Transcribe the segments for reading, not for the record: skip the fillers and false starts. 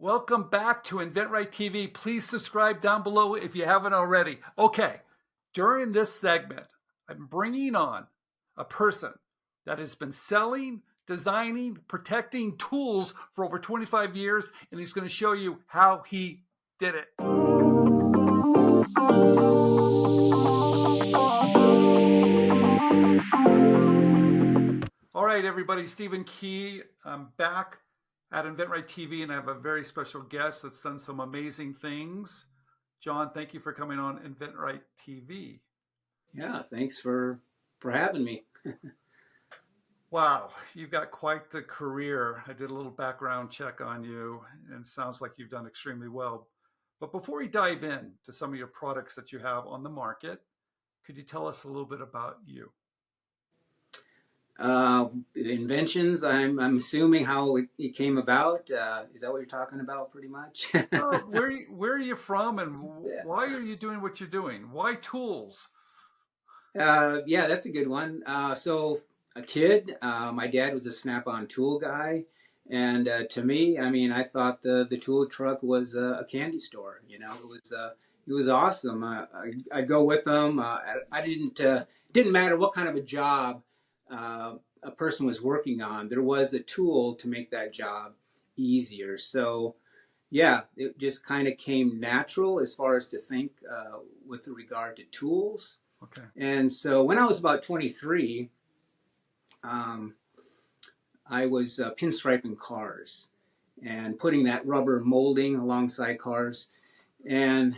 Welcome back to InventRightTV. Please subscribe down below if you haven't already. Okay, during this segment, I'm bringing on a person that has been selling, designing, protecting tools for over 25 years, and he's going to show you how he did it. All right, everybody, Stephen Key. I'm back at InventRightTV, and I have a very special guest that's done some amazing things. John, thank you for coming on InventRightTV. Yeah, thanks for having me. Wow, you've got quite the career. I did a little background check on you, and it sounds like you've done extremely well. But before we dive in to some of your products that you have on the market, could you tell us a little bit about you? Inventions, I'm assuming how it came about. Is that what you're talking about pretty much? Where are you from, and why are you doing what you're doing? Why tools? Yeah, that's a good one. So a kid, my dad was a Snap-on tool guy. And to me, I mean, I thought the tool truck was a candy store. You know, it was awesome. I'd go with them. Didn't matter what kind of a job a person was working on. There was a tool to make that job easier. So yeah, it just kind of came natural as far as to think with regard to tools. Okay. And so when I was about 23, I was pinstriping cars and putting that rubber molding alongside cars. And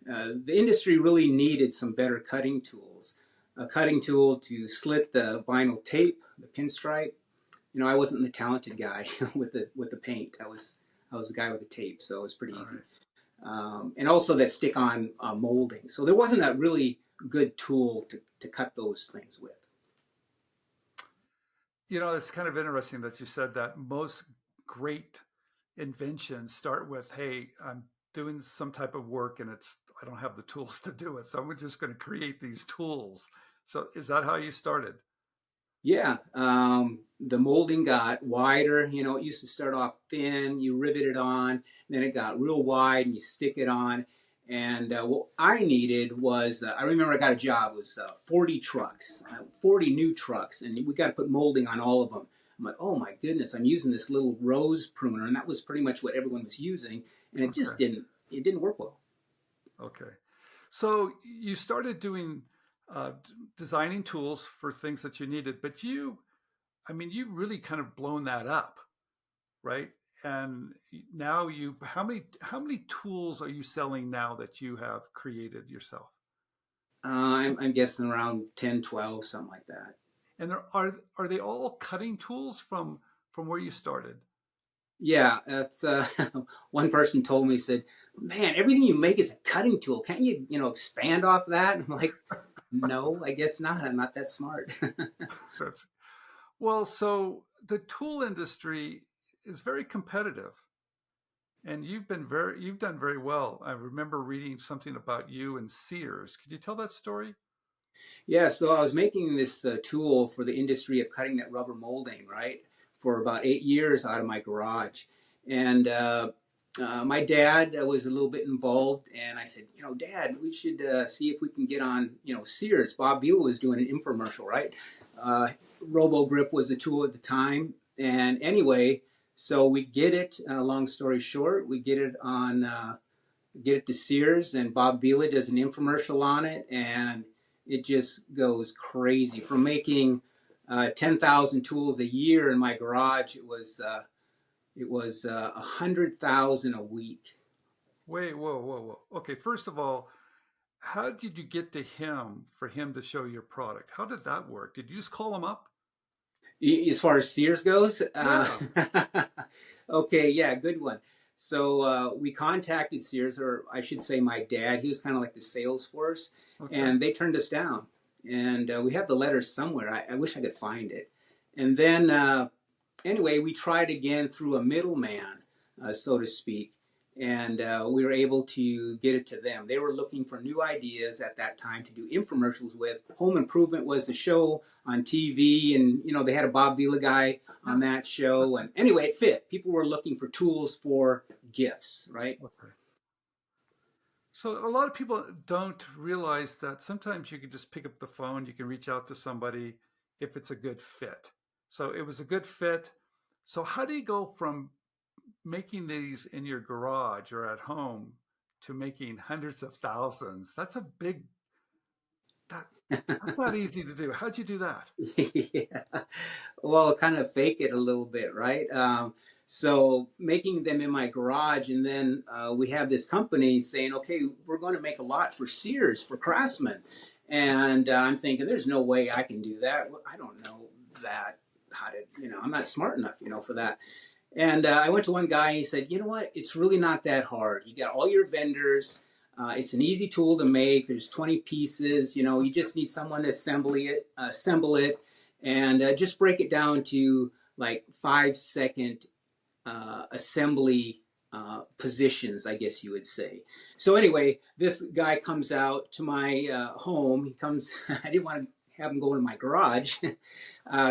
the industry really needed some better cutting tools. A cutting tool to slit the vinyl tape, the pinstripe. You know, I wasn't the talented guy with the paint. I was the guy with the tape, so it was pretty easy. Right. And also that stick-on molding. So there wasn't a really good tool to cut those things with. You know, it's kind of interesting that you said that most great inventions start with, hey, I'm doing some type of work and I don't have the tools to do it, so I'm just going to create these tools. So is that how you started? Yeah, the molding got wider. You know, it used to start off thin, you rivet it on, then it got real wide and you stick it on. And what I needed was, I remember I got a job, it was 40 trucks, 40 new trucks, and we got to put molding on all of them. I'm like, oh my goodness, I'm using this little rose pruner, and that was pretty much what everyone was using, and it just didn't work well. Okay. So you started doing, designing tools for things that you needed, but you've really kind of blown that up, right? And now how many tools are you selling now that you have created yourself? I'm guessing around 10, 12, something like that. And are they all cutting tools from where you started? Yeah, that's one person told me, said, "Man, everything you make is a cutting tool. Can't you expand off that?" And I'm like, "No, I guess not. I'm not that smart." Well, so the tool industry is very competitive, and you've done very well. I remember reading something about you and Sears. Could you tell that story? Yeah, so I was making this tool for the industry of cutting that rubber molding, right, for about 8 years out of my garage. And my dad was a little bit involved, and I said, Dad, we should see if we can get on, Sears. Bob Vila was doing an infomercial, right? Robo Grip was the tool at the time. And anyway, so we get it, long story short, we get it to Sears, and Bob Vila does an infomercial on it, and it just goes crazy. From making 10,000 tools a year in my garage, it was 100,000 a week. Wait, whoa. Okay, first of all, how did you get to him for him to show your product? How did that work? Did you just call him up? As far as Sears goes? Yeah. Okay, yeah, good one. So we contacted Sears, or I should say my dad. He was kind of like the sales force, and they turned us down. And we have the letter somewhere. I wish I could find it. And then, anyway, we tried again through a middleman, so to speak, and we were able to get it to them. They were looking for new ideas at that time to do infomercials with. Home Improvement was the show on TV, and they had a Bob Vila guy on that show. And anyway, it fit. People were looking for tools for gifts, right? Okay. So a lot of people don't realize that sometimes you can just pick up the phone, you can reach out to somebody if it's a good fit. So it was a good fit. So how do you go from making these in your garage or at home to making hundreds of thousands? That's a big that that's not easy to do. How'd you do that? Yeah. Well, kind of fake it a little bit, right? So making them in my garage, and then we have this company saying, okay, we're going to make a lot for Sears, for Craftsman. And I'm thinking, there's no way I can do that. Well, I don't know that, how to, I'm not smart enough, for that. And I went to one guy, and he said, you know what? It's really not that hard. You got all your vendors. It's an easy tool to make. There's 20 pieces. You just need someone to assemble it, and just break it down to like 5-second assembly positions, I guess you would say. So anyway, this guy comes out to my home. He comes. I didn't want to have him go in my garage.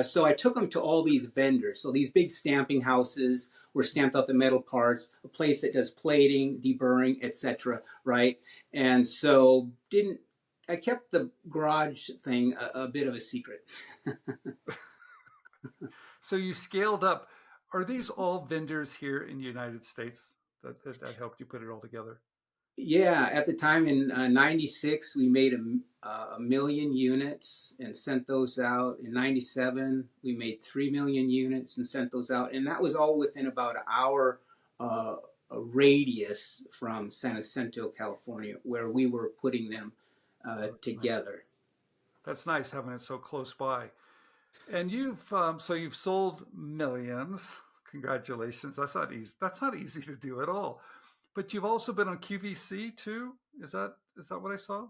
So I took him to all these vendors. So these big stamping houses where stamped out the metal parts, a place that does plating, deburring, etc. Right? And so I kept the garage thing a bit of a secret. So you scaled up. Are these all vendors here in the United States that helped you put it all together? Yeah, at the time in '96, we made a million units and sent those out. In '97, we made 3 million units and sent those out. And that was all within about an hour a radius from San Jacinto, California, where we were putting them Oh, that's nice. together. That's nice having it so close by. And you've sold millions. Congratulations. That's not easy to do at all. But you've also been on QVC too. Is that what I saw?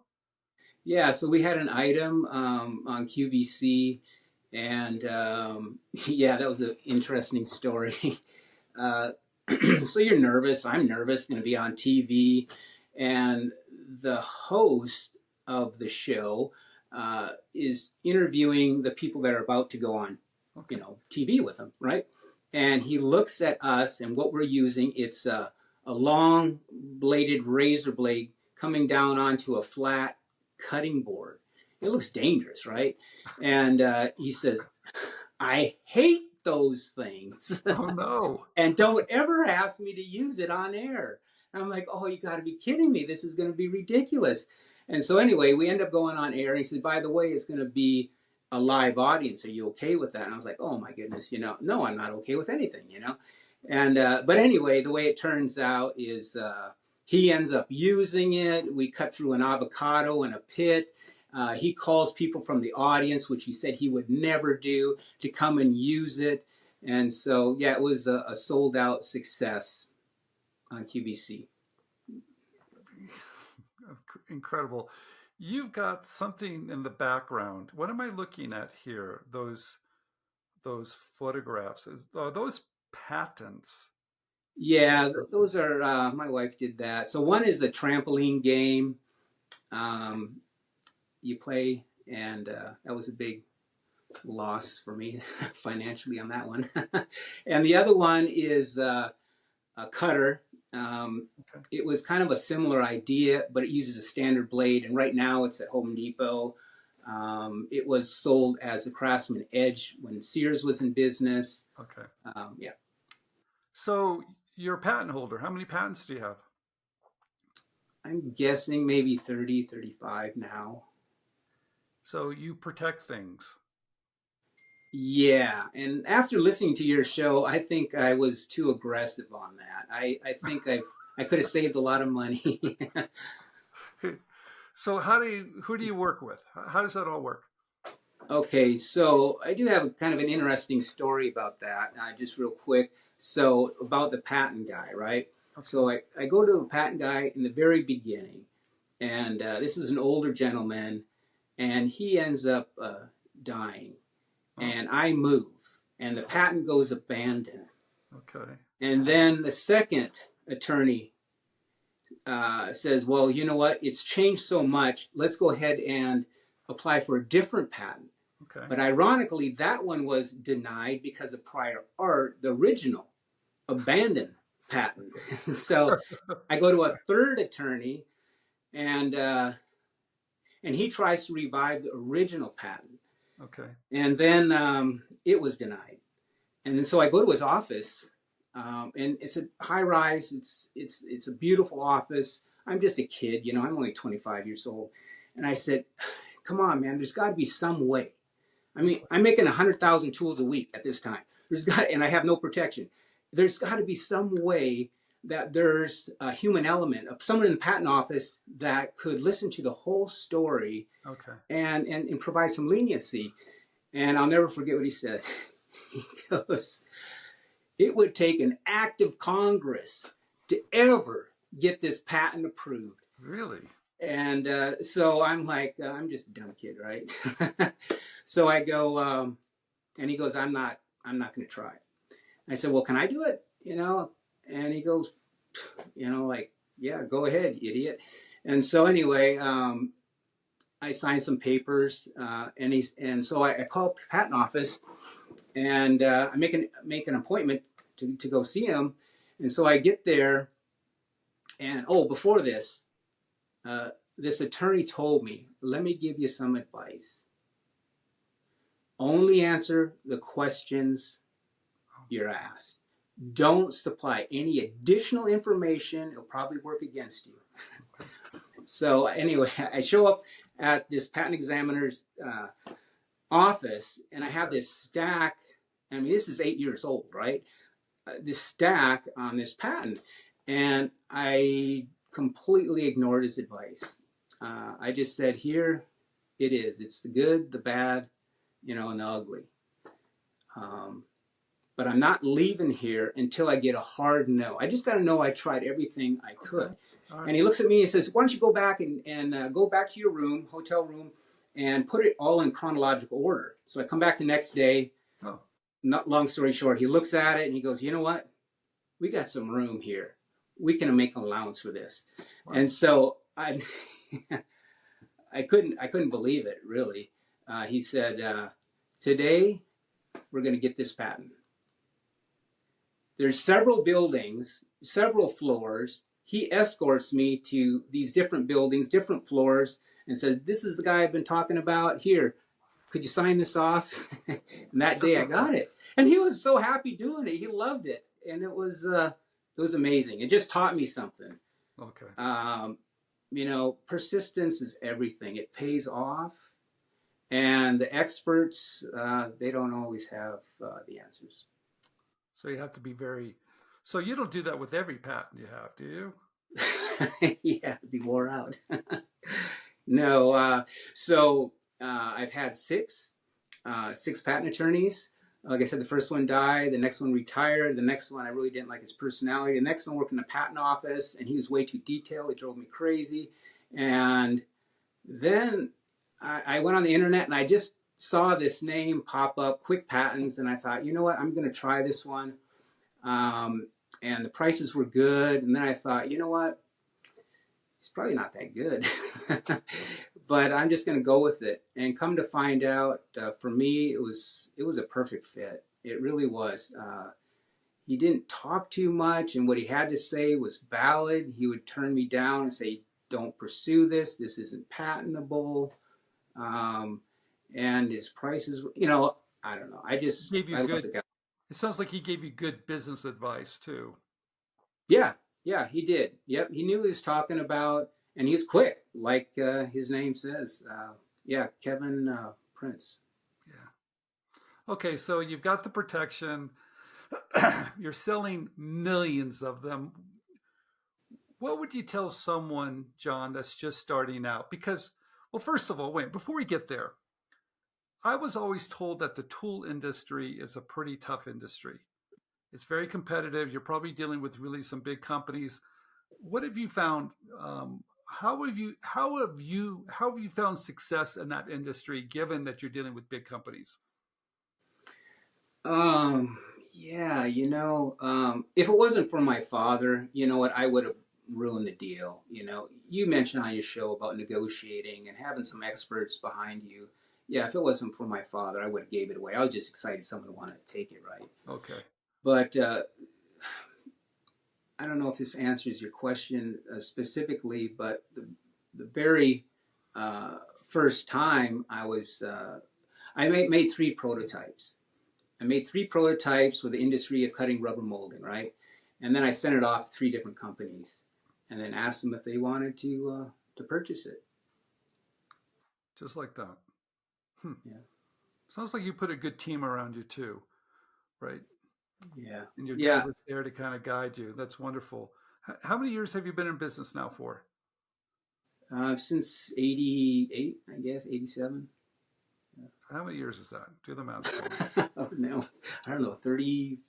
Yeah, so we had an item on QVC, and yeah, that was an interesting story. Uh, so you're nervous. I'm nervous, going to be on TV. And the host of the show is interviewing the people that are about to go on, Okay. TV with him, right? And he looks at us and what we're using. It's a long bladed razor blade coming down onto a flat cutting board. It looks dangerous, right? And he says, I hate those things. Oh no. And don't ever ask me to use it on air. And I'm like, oh, you got to be kidding me. This is going to be ridiculous. And so anyway, we end up going on air. And he said, by the way, it's going to be a live audience. Are you okay with that? And I was like, oh my goodness, no, I'm not okay with anything. And but anyway, the way it turns out is he ends up using it. We cut through an avocado in a pit. He calls people from the audience, which he said he would never do, to come and use it. And so, yeah, it was a sold out success on QVC. Incredible. You've got something in the background. What am I looking at here? Those photographs. Are those patents? Yeah, those are, my wife did that. So one is the trampoline game you play, and that was a big loss for me financially on that one. And the other one is a cutter. Okay. It was kind of a similar idea, but it uses a standard blade, and right now it's at Home Depot. It was sold as a Craftsman Edge when Sears was in business. Okay. Yeah. So you're a patent holder. How many patents do you have? I'm guessing maybe 30, 35 now. So you protect things. Yeah, and after listening to your show, I think I was too aggressive on that. I think I could have saved a lot of money. So who do you work with? How does that all work? Okay, so I do have kind of an interesting story about that, just real quick. So about the patent guy, right? Okay. So I go to a patent guy in the very beginning, and this is an older gentleman, and he ends up dying. And I move, and the patent goes abandoned. Okay. And then the second attorney says, well, you know what? It's changed so much. Let's go ahead and apply for a different patent. Okay. But ironically, that one was denied because of prior art, the original, abandoned. patent. So I go to a third attorney, and he tries to revive the original patent. Okay. And then it was denied. And then so I go to his office, and it's a high rise. It's a beautiful office. I'm just a kid, you know. I'm only 25 years old, and I said, "Come on, man. There's got to be some way. I mean, I'm making 100,000 tools a week at this time. And I have no protection. There's got to be some way that there's a human element of someone in the patent office that could listen to the whole story, Okay. and provide some leniency." And I'll never forget what he said. He goes, "It would take an act of Congress to ever get this patent approved." Really? And so I'm like, I'm just a dumb kid, right? So I go, and he goes, I'm not going to try it. I said, "Well, can I do it?" You know? And he goes, you know, like, "Yeah, go ahead, idiot." And so anyway, I signed some papers, and so I called the patent office, and I make an appointment to go see him. And so I get there, and before this, this attorney told me, "Let me give you some advice. Only answer the questions you're asked. Don't supply any additional information. It'll probably work against you." So anyway, I show up at this patent examiner's office, and I have this stack. I mean, this is 8 years old, right? This stack on this patent, and I completely ignored his advice. I just said, "Here it is. It's the good, the bad, you know, and the ugly. But I'm not leaving here until I get a hard no. I just got to know I tried everything I could." Okay. All right. And he looks at me and says, "Why don't you go back and go back to your room, hotel room, and put it all in chronological order." So I come back the next day. Oh. Not long story short, he looks at it and he goes, "You know what? We got some room here. We can make an allowance for this." Wow. And so I couldn't believe it, really. He said, "Today we're going to get this patent. There's several buildings, several floors." He escorts me to these different buildings, different floors, and said, "This is the guy I've been talking about. Here, could you sign this off?" And that day I got it. And he was so happy doing it. He loved it. And it was amazing. It just taught me something. Okay. You know, persistence is everything. It pays off. And the experts, they don't always have the answers. So you have to be very. So you don't do that with every patent you have, do you? Yeah, it'd be wore out. No. So I've had six patent attorneys. Like I said, the first one died. The next one retired. The next one, I really didn't like his personality. The next one worked in the patent office, and he was way too detailed. It drove me crazy. And then I went on the internet, and I just saw this name pop up, Quick Patents, and I thought, you know what, I'm going to try this one. And the prices were good. And then I thought, you know what, he's probably not that good. But I'm just going to go with it. And come to find out, for me, it was a perfect fit. It really was. He didn't talk too much, and what he had to say was valid. He would turn me down and say, "Don't pursue this. This isn't patentable." And his prices, you know, I don't know. I love the guy. It sounds like he gave you good business advice too. Yeah, he did. Yep, he knew what he was talking about, and he was quick, like his name says. Kevin Prince. Yeah. Okay, so you've got the protection. You're selling millions of them. What would you tell someone, John, that's just starting out? Because, well, first of all, wait, before we get there, I was always told that the tool industry is a pretty tough industry. It's very competitive. You're probably dealing with really some big companies. What have you found? How have you found success in that industry, given that you're dealing with big companies? Yeah, you know, if it wasn't for my father, you know what, I would have ruined the deal. You know, you mentioned on your show about negotiating and having some experts behind you. Yeah, if it wasn't for my father, I would have gave it away. I was just excited someone wanted to take it, right? Okay. But I don't know if this answers your question specifically, but the very first time I made three prototypes. I made three prototypes with the industry of cutting rubber molding, right? And then I sent it off to three different companies, and then asked them if they wanted to purchase it. Just like that. Yeah. Sounds like you put a good team around you too, right? Yeah. And your Yeah. dad was there to kind of guide you. That's wonderful. How many years have you been in business now for? Since 88, I guess, 87. How many years is that? Do the math for me. Oh, no. I don't know, 30.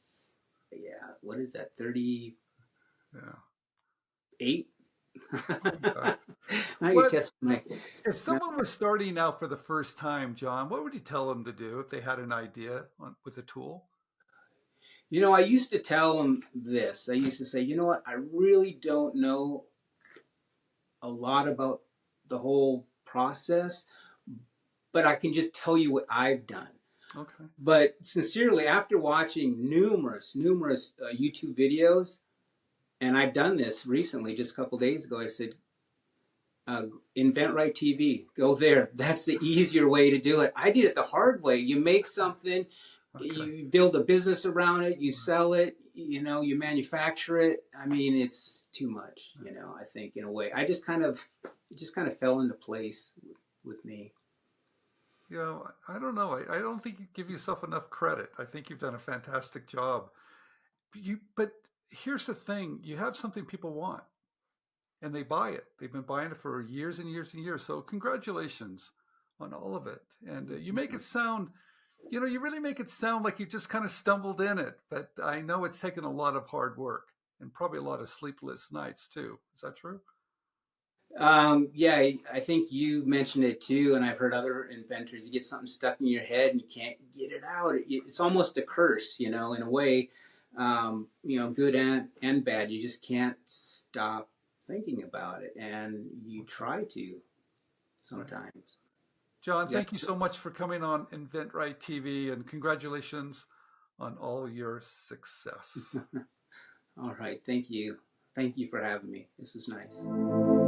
Yeah. What is that? 38? Yeah. Okay. Now you're What testing my. if someone was starting out for the first time, John? What would you tell them to do if they had an idea with a tool? I used to tell them this. I used to say, you know what? I really don't know a lot about the whole process, but I can just tell you what I've done. Okay. But sincerely, after watching numerous YouTube videos, and I've done this recently, just a couple days ago, I said, InventRightTV, go there. That's the easier way to do it. I did it the hard way. You make something, Okay. you build a business around it, you sell it, you manufacture it. I mean, it's too much, I think, in a way. It just kind of fell into place with me. I don't know. I don't think you give yourself enough credit. I think you've done a fantastic job. But here's the thing: you have something people want, and they buy it. They've been buying it for years and years and years. So congratulations on all of it. And you make it sound, you really make it sound like you just kind of stumbled in it. But I know it's taken a lot of hard work and probably a lot of sleepless nights too. Is that true? Yeah, I think you mentioned it too, and I've heard other inventors. You get something stuck in your head and you can't get it out. It's almost a curse, in a way. Good and bad. You just can't stop thinking about it, and you try to sometimes. John, Yeah. thank you so much for coming on Invent Right TV, and congratulations on all your success. All right. Thank you. Thank you for having me. This was nice.